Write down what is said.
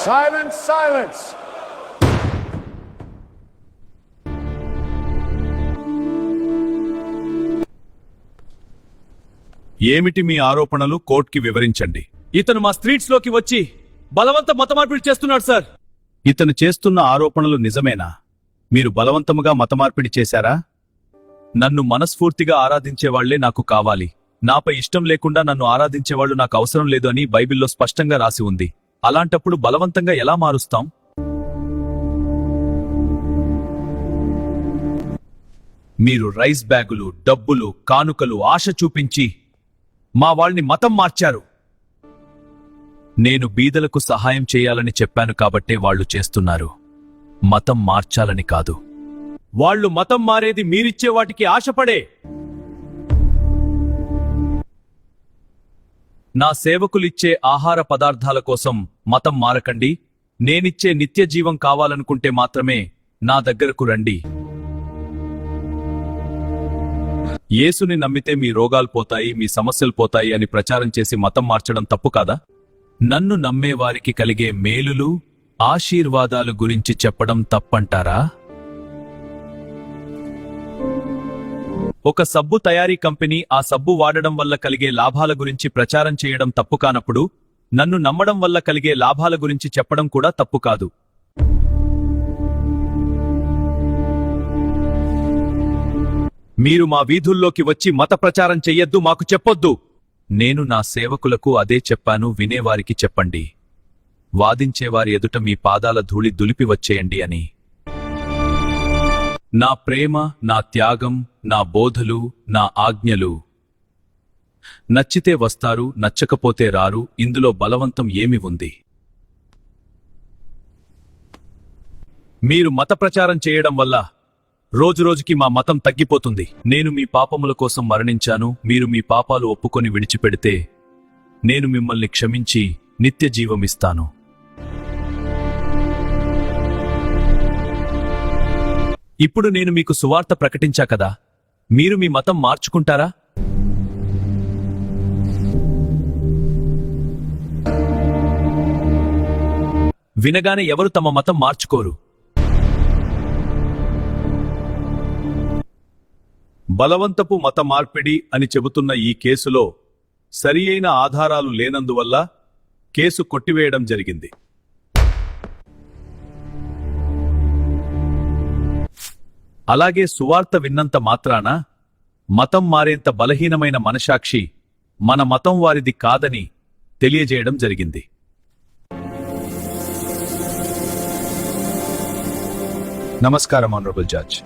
Silence, silence. ఏమిటి మీ ఆరోపణలు? కోర్టుకి వివరించండి. ఇతను మా స్ట్రీట్స్ లోకి వచ్చి బలవంత మతమార్పిడి చేస్తున్నాడు సార్. ఇతను చేస్తున్న ఆరోపణలు నిజమేనా? మీరు బలవంతముగా మతమార్పిడి చేశారా? నన్ను మనస్ఫూర్తిగా ఆరాధించేవాళ్లే నాకు కావాలి. నాపై ఇష్టం లేకుండా నన్ను ఆరాధించేవాళ్లు నాకు అవసరం లేదు అని బైబిల్లో స్పష్టంగా రాసి ఉంది. అలాంటప్పుడు బలవంతంగా ఎలా మారుస్తాం? మీరు రైస్ బ్యాగులు, డబ్బులు, కానుకలు ఆశ చూపించి మా వాళ్ళని మతం మార్చారు. నేను బీదలకు సహాయం చేయాలని చెప్పాను కాబట్టే వాళ్ళు చేస్తున్నారు, మతం మార్చాలని కాదు. వాళ్ళు మతం మారేది మీరిచ్చే వాటికి ఆశపడే. నా సేవకులిచ్చే ఆహార పదార్థాల కోసం మతం మారకండి. నేనిచ్చే నిత్య జీవం కావాలనుకుంటే మాత్రమే నా దగ్గరకు రండి. యేసుని నమ్మితే మీ రోగాలు పోతాయి, మీ సమస్యలు పోతాయి అని ప్రచారం చేసి మతం మార్చడం తప్పు కాదా? నన్ను నమ్మేవారికి కలిగే మేలులు, ఆశీర్వాదాలు గురించి చెప్పడం తప్పంటారా? ఒక సబ్బు తయారీ కంపెనీ ఆ సబ్బు వాడడం వల్ల కలిగే లాభాల గురించి ప్రచారం చేయడం తప్పు కానప్పుడు, నన్ను నమ్మడం వల్ల కలిగే లాభాల గురించి చెప్పడం కూడా తప్పు కాదు. మీరు మా వీధుల్లోకి వచ్చి మత ప్రచారం చెయ్యొద్దు, మాకు చెప్పొద్దు. నేను నా సేవకులకు అదే చెప్పాను, వినేవారికి చెప్పండి. వాదించేవారి ఎదుట మీ పాదాల ధూళి దులిపి వచ్చేయండి అని. నా ప్రేమ, నా త్యాగం, నా బోధలు, నా ఆజ్ఞలు నచ్చితే వస్తారు, నచ్చకపోతే రారు. ఇందులో బలవంతం ఏమి ఉంది? మీరు మత ప్రచారం చేయడం వల్ల రోజురోజుకి మా మతం తగ్గిపోతుంది. నేను మీ పాపముల కోసం మరణించాను. మీరు మీ పాపాలు ఒప్పుకొని విడిచిపెడితే నేను మిమ్మల్ని క్షమించి నిత్య జీవమిస్తాను. ఇప్పుడు నేను మీకు సువార్త ప్రకటించా కదా, మీరు మీ మతం మార్చుకుంటారా? వినగానే ఎవరు తమ మతం మార్చుకోరు. బలవంతపు మత మార్పిడి అని చెబుతున్న ఈ కేసులో సరియైన ఆధారాలు లేనందువల్ల కేసు కొట్టివేయడం జరిగింది. అలాగే సువార్త విన్నంత మాత్రాన మతం మారేంత బలహీనమైన మనసాక్షి మన మతం వారిది కాదని తెలియజేయడం జరిగింది. నమస్కారం ఆనరబుల్ జడ్జ్.